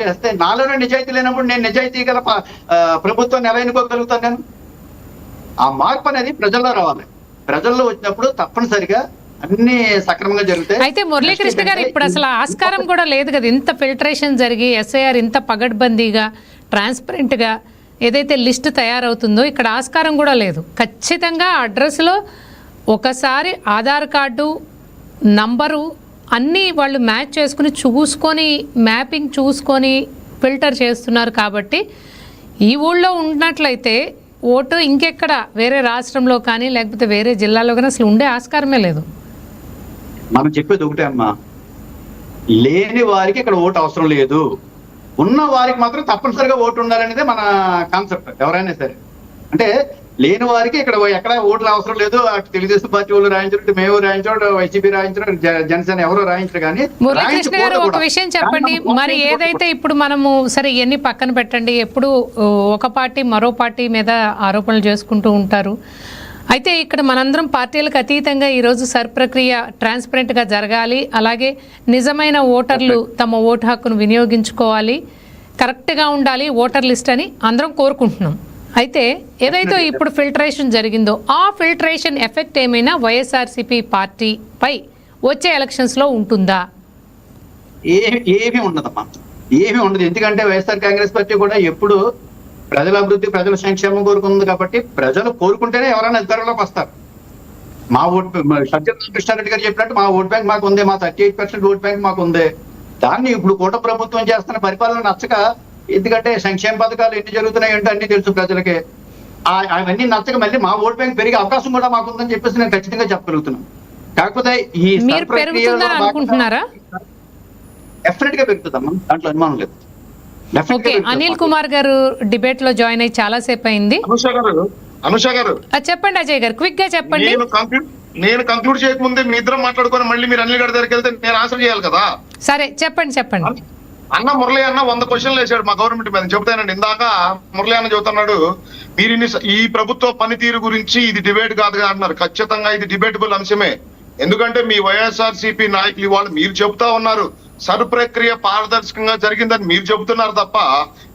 చేస్తే నాలోనే నిజాయితీ లేనప్పుడు నేను నిజాయితీ గల ప్రభుత్వాన్ని ఎలా ఎన్నుకోగలుగుతాను? నేను ఆ మార్పు అనేది ప్రజల్లో రావాలి. ప్రజల్లో వచ్చినప్పుడు తప్పనిసరిగా అన్ని సక్రమంగా జరుగుతాయి. అయితే మురళీకృష్ణ గారు ఇప్పుడు అసలు ఆస్కారం కూడా లేదు కదా, ఇంత ఫిల్టరేషన్ జరిగి ఎస్ఐఆర్ ఇంత పగడ్బందీగా ట్రాన్స్పరెంట్గా ఏదైతే లిస్ట్ తయారవుతుందో ఇక్కడ ఆస్కారం కూడా లేదు. ఖచ్చితంగా అడ్రస్లో ఒకసారి ఆధార్ కార్డు నంబరు అన్నీ వాళ్ళు మ్యాచ్ చేసుకుని చూసుకొని మ్యాపింగ్ చూసుకొని ఫిల్టర్ చేస్తున్నారు. కాబట్టి ఈ ఊళ్ళో ఉన్నట్లయితే ఓటు ఇంకెక్కడ వేరే రాష్ట్రంలో కానీ లేకపోతే వేరే జిల్లాలో కానీ అసలు ఉండే ఆస్కారమే లేదు. మనం చెప్పేది ఒకటే అమ్మా, లేని వారికి ఇక్కడ ఓటు అవసరం లేదు, ఉన్న వారికి మాత్రం తప్పనిసరిగా ఓటు ఉండాలనేదే మన కాన్సెప్ట్. ఎవరైనా సరే అంటే లేని వారికి ఇక్కడ ఎక్కడ ఓట్లు అవసరం లేదు. అటు తెలుగుదేశం పార్టీ వాళ్ళు రాయించడం, మేము రాయించడం, వైసీపీ రాయించడం, జనసేన ఎవరో రాయించరు. కానీ మురళీకృష్ణ గారు ఒక విషయం చెప్పండి, మరి ఏదైతే ఇప్పుడు మనము సరే ఇవన్నీ పక్కన పెట్టండి, ఎప్పుడు ఒక పార్టీ మరో పార్టీ మీద ఆరోపణలు చేసుకుంటూ ఉంటారు. అయితే ఇక్కడ మనందరం పార్టీలకు అతీతంగా ఈరోజు సర్ ప్రక్రియ ట్రాన్స్పరెంట్గా జరగాలి, అలాగే నిజమైన ఓటర్లు తమ ఓటు హక్కును వినియోగించుకోవాలి, కరెక్ట్గా ఉండాలి ఓటర్ లిస్ట్ అని అందరం కోరుకుంటున్నాం. అయితే ఏదైతే ఇప్పుడు ఫిల్టరేషన్ జరిగిందో ఆ ఫిల్టరేషన్ ఎఫెక్ట్ ఏమైనా వైఎస్ఆర్సీపీ పార్టీపై వచ్చే ఎలక్షన్స్లో ఉంటుందా? ఏమీ ఉండదమ్మా, ఏమీ ఉండదు. ఎందుకంటే వైఎస్ఆర్ కాంగ్రెస్ పార్టీ కూడా ఎప్పుడు ప్రజల అభివృద్ధి, ప్రజల సంక్షేమం కోరుకుంది. కాబట్టి ప్రజలు కోరుకుంటేనే ఎవరైనా అధికారంలోకి వస్తారు. మా ఓటు కృష్ణారెడ్డి గారు చెప్పినట్టు మా ఓట్ బ్యాంక్ మాకు ఉంది, మా 38% ఓట్ బ్యాంక్ మాకు ఉంది. దాన్ని ఇప్పుడు కూటమి ప్రభుత్వం చేస్తున్న పరిపాలన నచ్చక, ఎందుకంటే సంక్షేమ పథకాలు ఎన్ని జరుగుతున్నాయి అంటే అన్ని తెలుసు ప్రజలకి, అవన్నీ నచ్చక మళ్ళీ మా ఓట్ బ్యాంక్ పెరిగే అవకాశం కూడా మాకుందని చెప్పేసి నేను ఖచ్చితంగా చెప్పగలుగుతున్నాను. కాకపోతే ఈ డెఫినెట్ గా పెరుగుతుందమ్మా, దాంట్లో అనుమానం లేదు. అనిల్ కుమార్ గారు డిబేట్ లో జాయిన్ అయ్యి చాలా సేపు అయింది. అనుష గారు చెప్పండి అజయ్ గారు, క్విక్ గా చెప్పండి. నేను కంక్లూడ్ చేయకముందే మీ ఇద్దరం మాట్లాడుకొని మళ్ళీ మీరు అనిల్ గారి దగ్గరికి వెళ్తే నేను ఆన్సర్ చేయాలి కదా. సరే చెప్పండి. అన్న మురళి అన్న 100 క్వశ్చన్లు వేసాడు మా గవర్నమెంట్ మీద. చెబుతానండి, ఇందాక మురళి అన్న చెబుతున్నాడు మీరు ఈ ప్రభుత్వ పనితీరు గురించి ఇది డిబేట్ కాదు కదా అంటున్నారు. ఖచ్చితంగా ఇది డిబేటబుల్ అంశమే. ఎందుకంటే మీ వైఎస్ఆర్సీపీ నాయకులు వాళ్ళు మీరు చెబుతా ఉన్నారు సర్ ప్రక్రియ పారదర్శకంగా జరిగిందని మీరు చెబుతున్నారు తప్ప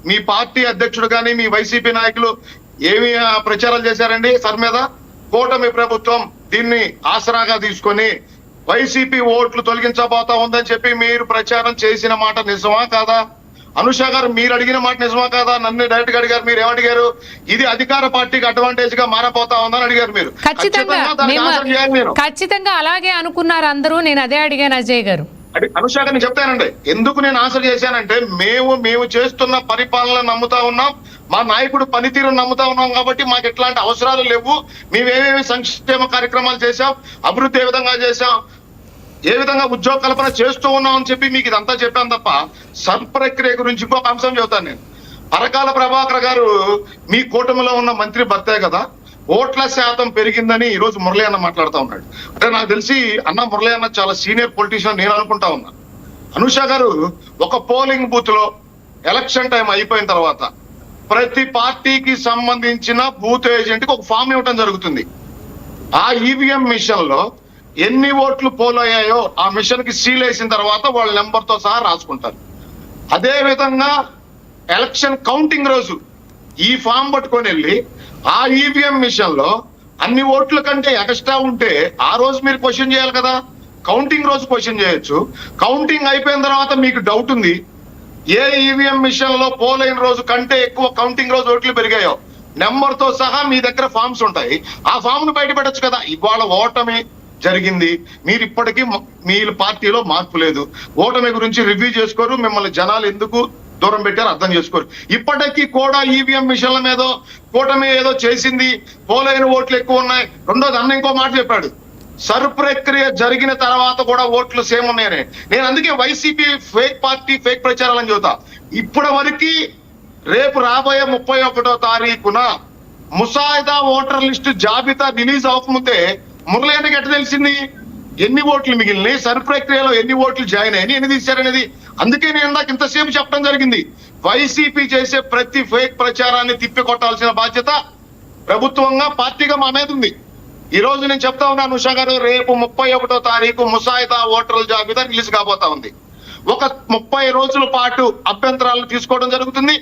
మీ పార్టీ అధ్యక్షుడు కానీ మీ వైసీపీ నాయకులు ఏమి ప్రచారాలు చేశారండి సర్ మీద? కూటమి ప్రభుత్వం దీన్ని ఆసరాగా తీసుకొని వైసీపీ ఓట్లు తొలగించబోతా ఉందని చెప్పి మీరు ప్రచారం చేసిన మాట నిజమా కాదా? అనుష గారు మీరు అడిగిన మాట నిజమా కాదా? నన్ను డైరెక్ట్ గా అడిగారు. మీరు ఏమడిగారు? ఇది అధికార పార్టీకి అడ్వాంటేజ్ గా మారపోతా ఉందని అడిగారు మీరు. ఖచ్చితంగా అలాగే అనుకున్నారు అందరూ. నేను అదే అడిగాను అజయ్ గారు. అనుష గారిని చెప్తానండి ఎందుకు నేను ఆన్సర్ చేశానంటే మేము చేస్తున్న పరిపాలన నమ్ముతా ఉన్నాం, మా నాయకుడు పనితీరు నమ్ముతా ఉన్నాం. కాబట్టి మాకు ఎట్లాంటి అవసరాలు లేవు. మేమేమేమి సంక్షేమ కార్యక్రమాలు చేశాం, అభివృద్ధి ఏ విధంగా చేశాం, ఏ విధంగా ఉద్యోగ కల్పన చేస్తూ ఉన్నాం అని చెప్పి మీకు ఇదంతా చెప్పాను తప్ప సర్ ప్రక్రియ గురించి ఇంకొక అంశం చెబుతాను నేను. పరకాల ప్రభాకర్ గారు మీ కూటమిలో ఉన్న మంత్రి భర్తే కదా, ఓట్ల శాతం పెరిగిందని ఈ రోజు మురళి అన్న మాట్లాడుతూ ఉన్నాడు. అంటే నాకు తెలిసి అన్న మురళి అన్న చాలా సీనియర్ పొలిటీషియన్ నేను అనుకుంటా ఉన్నా. అనుష గారు ఒక పోలింగ్ బూత్ లో ఎలక్షన్ టైం అయిపోయిన తర్వాత ప్రతి పార్టీకి సంబంధించిన బూత్ ఏజెంట్ కి ఒక ఫామ్ ఇవ్వడం జరుగుతుంది. ఆ ఈవీఎం మిషన్ లో ఎన్ని ఓట్లు పోల్ అయ్యాయో ఆ మిషన్ కి సీల్ వేసిన తర్వాత వాళ్ళ నెంబర్ తో సహా రాసుకుంటారు. అదే విధంగా ఎలక్షన్ కౌంటింగ్ రోజు ఈ ఫామ్ పట్టుకొని వెళ్ళి ఆ ఈవీఎం మిషన్ లో అన్ని ఓట్ల కంటే ఎక్స్ట్రా ఉంటే ఆ రోజు మీరు క్వశ్చన్ చేయాలి కదా. కౌంటింగ్ రోజు క్వశ్చన్ చేయొచ్చు. కౌంటింగ్ అయిపోయిన తర్వాత మీకు డౌట్ ఉంది ఏ ఈవీఎం మిషన్ లో పోల్ అయిన రోజు కంటే ఎక్కువ కౌంటింగ్ రోజు ఓట్లు పెరిగాయో నెంబర్ తో సహా మీ దగ్గర ఫామ్స్ ఉంటాయి. ఆ ఫామ్ ను బయట పెట్టచ్చు కదా. ఇవాళ ఓటమి జరిగింది, మీరు ఇప్పటికీ మీ పార్టీలో మార్పు లేదు, ఓటమి గురించి రివ్యూ చేసుకోరు, మిమ్మల్ని జనాలు ఎందుకు దూరం పెట్టారు అర్థం చేసుకోరు. ఇప్పటికీ కూడా ఈవీఎం మిషన్ల మీద కూటమి ఏదో చేసింది, పోలైన ఓట్లు ఎక్కువ ఉన్నాయి. రెండోది అన్న ఇంకో మాట చెప్పాడు, సర్ ప్రక్రియ జరిగిన తర్వాత కూడా ఓట్లు సేమ్ ఉన్నాయని. నేను అందుకే వైసీపీ ఫేక్ పార్టీ ఫేక్ ప్రచారాలని చెబుతా. ఇప్పటి వరకు రేపు రాబోయే 31వ తారీఖున ముసాయిదా ఓటర్ లిస్టు జాబితా రిలీజ్ అవ్వకముందే మురళి అన్నకి ఎట్లా తెలిసింది ఎన్ని ఓట్లు మిగిలినాయి, సర్ ప్రక్రియలో ఎన్ని ఓట్లు జాయిన్ అయ్యి ఎన్ని తీశారనేది. అందుకే నేను ఇందాక ఇంతసేపు చెప్పడం జరిగింది, వైసీపీ చేసే ప్రతి ఫేక్ ప్రచారాన్ని తిప్పికొట్టాల్సిన బాధ్యత ప్రభుత్వంగా పార్టీగా మా మీద ఉంది. ఈ రోజు నేను చెప్తా ఉన్నాను ఉషా గారు, రేపు 31వ తారీఖు ముసాయిదా ఓటర్ల జాబితా రిలీజ్ కాబోతా ఉంది. ఒక 30 రోజుల పాటు అభ్యంతరాలు తీసుకోవడం జరుగుతుంది.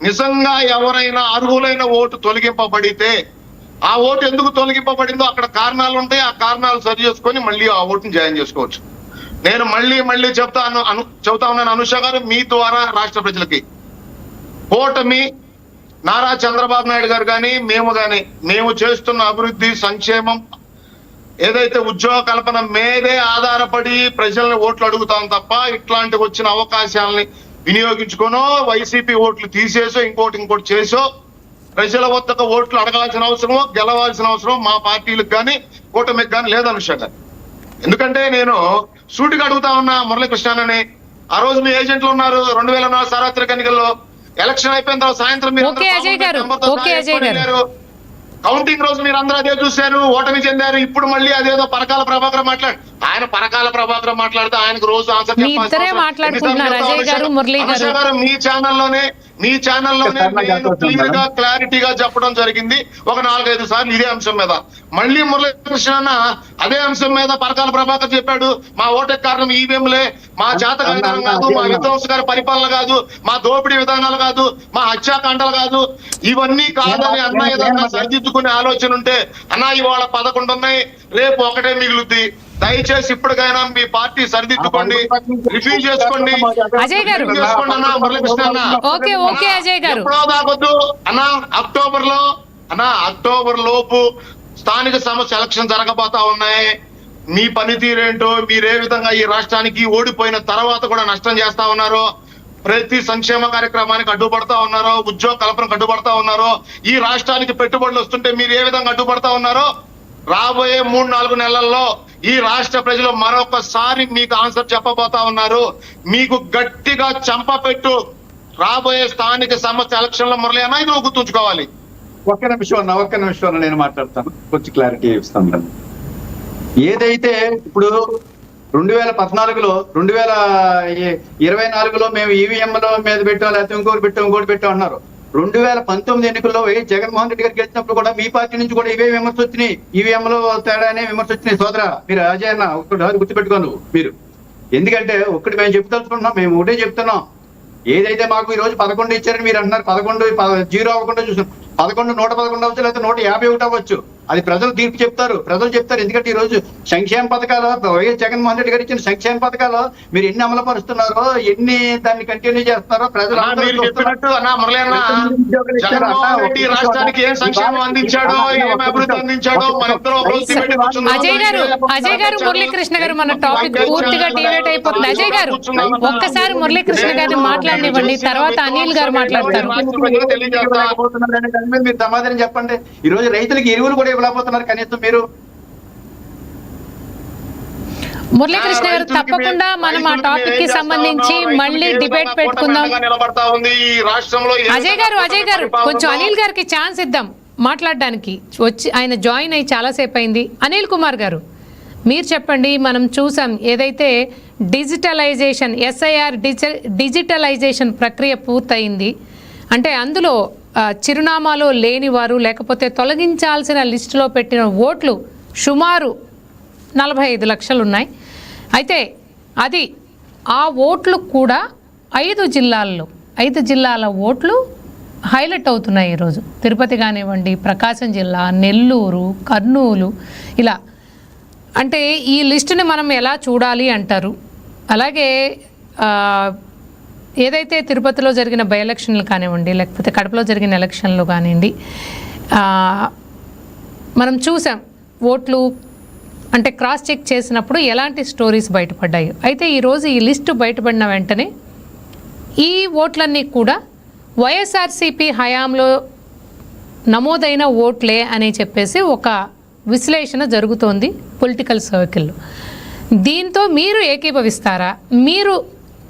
నిజంగా ఎవరైనా అర్హులైన ఓటు తొలగింపబడితే ఆ ఓటు ఎందుకు తొలగింపబడిందో అక్కడ కారణాలు ఉంటాయి. ఆ కారణాలు సరి చేసుకొని మళ్ళీ ఆ ఓటుని జాయిన్ చేసుకోవచ్చు. నేను మళ్ళీ చెబుతా ఉన్నాను అనుష గారు, మీ ద్వారా రాష్ట్ర ప్రజలకి, కూటమి నారా చంద్రబాబు నాయుడు గారు కానీ మేము చేస్తున్న అభివృద్ధి సంక్షేమం ఏదైతే ఉద్యోగ కల్పన మీదే ఆధారపడి ప్రజల్ని ఓట్లు అడుగుతాం తప్ప ఇట్లాంటి వచ్చిన అవకాశాలని వినియోగించుకోనో వైసీపీ ఓట్లు తీసేసో ఇంకోటి చేసో ప్రజల వద్దకు ఓట్లు అడగాల్సిన అవసరమో గెలవాల్సిన అవసరం మా పార్టీలకు కానీ కూటమికి కానీ లేదనుష గారు. ఎందుకంటే నేను సూటిగా అడుగుతా ఉన్నా మురళీకృష్ణని, ఆ రోజు మీ ఏజెంట్లు ఉన్నారు 2004 సార్వత్రిక ఎన్నికల్లో. ఎలక్షన్ అయిపోయిన తర్వాత సాయంత్రం మీరు కౌంటింగ్ రోజు మీరు అందరూ అదే చూశారు, ఓటమి చెందారు. ఇప్పుడు మళ్ళీ అదేదో పరకాల ప్రభాకర్ ఆయన పరకాల ప్రభాకర్ మాట్లాడితే ఆయనకు రోజు ఆన్సర్ మీ ఛానల్లోనే క్లియర్ గా క్లారిటీగా చెప్పడం జరిగింది ఒక 4-5 సార్లు ఇదే అంశం మీద. మళ్ళీ మురళీకృష్ణ అదే అంశం మీద పరకాల ప్రభాకర్ చెప్పాడు, మా ఓటకు కారణం ఈవీఎంలే, మా జాతకాండం కాదు, మా విధ్వంసకర పరిపాలన కాదు, మా దోపిడీ విధానాలు కాదు, మా హత్యాకాండలు కాదు, ఇవన్నీ కాదని అన్న ఏదన్నా సరిదిద్దుకునే ఆలోచన ఉంటే అన్న ఇవాళ 11 ఉన్నాయి, రేపు 1 మిగులుద్ది. దయచేసి ఇప్పటికైనా మీ పార్టీ సరిదిద్దుకోండి, రివ్యూ చేసుకోండి. అజయ్ గారు ఎప్పుడో దాకొద్దు అన్న. అక్టోబర్ లోపు స్థానిక సంస్థ ఎలక్షన్ జరగబోతా ఉన్నాయి. మీ పనితీరేంటో, మీరే విధంగా ఈ రాష్ట్రానికి ఓడిపోయిన తర్వాత కూడా నష్టం చేస్తా ఉన్నారో, ప్రతి సంక్షేమ కార్యక్రమానికి అడ్డుపడతా ఉన్నారో, ఉద్యోగ కల్పనకు అడ్డుపడతా ఉన్నారో, ఈ రాష్ట్రానికి పెట్టుబడులు వస్తుంటే మీరు ఏ విధంగా అడ్డుపడతా ఉన్నారో, రాబోయే 3-4 నెలల్లో ఈ రాష్ట్ర ప్రజలు మరొకసారి మీకు ఆన్సర్ చెప్పబోతా ఉన్నారు. మీకు గట్టిగా చంపపెట్టు రాబోయే స్థానిక సంస్థ ఎలక్షన్ లో మురళి అన్న ఇది గుర్తుంచుకోవాలి. ఒక్క నిమిషం నేను మాట్లాడతాను, కొంచెం క్లారిటీ ఇస్తాను. ఏదైతే ఇప్పుడు 2014లో 2024లో మేము ఈవీఎంల మీద పెట్టాం, లేకపోతే ఇంకోటి పెట్టాం అన్నారు. 2019 ఎన్నికల్లో జగన్మోహన్ రెడ్డి గారు గెలిచినప్పుడు కూడా మీ పార్టీ నుంచి కూడా ఇవే విమర్శ వచ్చినాయి, ఈవీఎంలో తేడానే విమర్శ వచ్చినాయి. సోదరా, మీరు అజయ్ అన్న ఒకటి గుర్తుపెట్టుకోను మీరు. ఎందుకంటే ఒకటి మేము చెప్తలుచుకుంటున్నాం, మేము ఒకటే చెప్తున్నాం. ఏదైతే మాకు ఈ రోజు 11 ఇచ్చారని మీరు అంటున్నారు, 11 0 అవ్వకుండా చూసాం. 11 111 అవ్వచ్చు, లేకపోతే 151 అవ్వచ్చు. అది ప్రజలు తీర్పు చెప్తారు. ఎందుకంటే ఈ రోజు సంక్షేమ పథకాలు వైఎస్ జగన్మోహన్ రెడ్డి గారు ఇచ్చిన సంక్షేమ పథకాలు మీరు ఎన్ని అమలు పరుస్తున్నారో, ఎన్ని దాన్ని కంటిన్యూ చేస్తున్నారో ప్రజలు రాష్ట్రానికి ఏం సంక్షేమం అందించాడో, ఏం అభివృద్ధి అందించాడో అజయ్ గారు మురళీకృష్ణ గారు మన టాపిక్ పూర్తిగా డివేట్ అయిపోతుంది. అజయ్ గారు ఒక్కసారి మురళీకృష్ణ గారిని మాట్లాడనివ్వండి, తర్వాత అనిల్ గారు మాట్లాడతారు. మీరు సమాధానం చెప్పండి. ఈ రోజు రైతులకు ఎరువులు కూడా ఇవ్వలేకపోతున్నారు కనీసం మీరు. మురళీకృష్ణ గారు తప్పకుండా మనం ఆ టాపిక్ కి సంబంధించి మళ్ళీ డిబేట్ పెట్టుకుందాం. అజయ్ గారు కొంచెం అనిల్ గారికి ఛాన్స్ ఇద్దాం మాట్లాడడానికి. వచ్చి ఆయన జాయిన్ అయ్యి చాలాసేపు అయింది. అనిల్ కుమార్ గారు మీరు చెప్పండి. మనం చూసాం ఏదైతే డిజిటలైజేషన్ SIR డిజిటలైజేషన్ ప్రక్రియ పూర్తయింది అంటే అందులో చిరునామాలో లేని వారు లేకపోతే తొలగించాల్సిన లిస్టులో పెట్టిన ఓట్లు సుమారు 45 లక్షలు ఉన్నాయి. అయితే అది ఆ ఓట్లు కూడా 5 జిల్లాల ఓట్లు హైలైట్ అవుతున్నాయి ఈరోజు. తిరుపతి కానివ్వండి, ప్రకాశం జిల్లా, నెల్లూరు, కర్నూలు, ఇలా. అంటే ఈ లిస్టుని మనం ఎలా చూడాలి అంటారు? అలాగే ఏదైతే తిరుపతిలో జరిగిన బై ఎలక్షన్లు కానివ్వండి, లేకపోతే కడపలో జరిగిన ఎలక్షన్లు కానివ్వండి, మనం చూసాం ఓట్లు అంటే క్రాస్ చెక్ చేసినప్పుడు ఎలాంటి స్టోరీస్ బయటపడ్డాయి. అయితే ఈరోజు ఈ లిస్టు బయటపడిన వెంటనే ఈ ఓట్లన్నీ కూడా వైఎస్ఆర్సీపీ హయాంలో నమోదైన ఓట్లే అని చెప్పేసి ఒక విశ్లేషణ జరుగుతోంది పొలిటికల్ సర్కిల్లో. దీంతో మీరు ఏకీభవిస్తారా? మీరు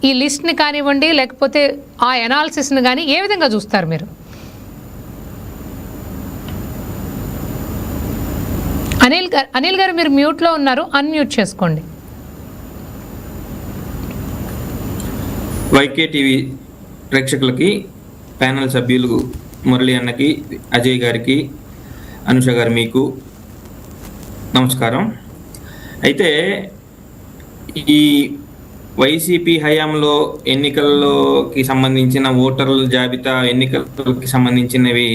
ఈ లిస్ట్ని కానివ్వండి లేకపోతే ఆ ఎనాలిసిస్ని కానీ ఏ విధంగా చూస్తారు మీరు? అనిల్ గారు మీరు మ్యూట్లో ఉన్నారు, అన్మ్యూట్ చేసుకోండి. వైకే టీవీ ప్రేక్షకులకి, ప్యానెల్ సభ్యులు మురళి అన్నకి, అజయ్ గారికి, అనుష గారు మీకు నమస్కారం. అయితే ఈ వైసీపీ హయాంలో ఎన్నికల్లోకి సంబంధించిన ఓటర్ల జాబితా, ఎన్నికలకి సంబంధించినవి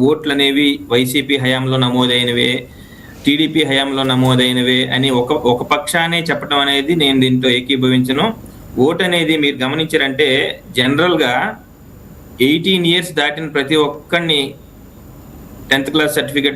ఓట్లు అనేవి వైసీపీ హయాంలో నమోదైనవే, టీడీపీ హయాంలో నమోదైనవే అని ఒక పక్షానే చెప్పడం అనేది నేను దీంతో ఏకీభవించను. ఓట్ అనేది మీరు గమనించారంటే జనరల్గా 18 years దాటిన ప్రతి ఒక్కరిని 10th క్లాస్ సర్టిఫికేట్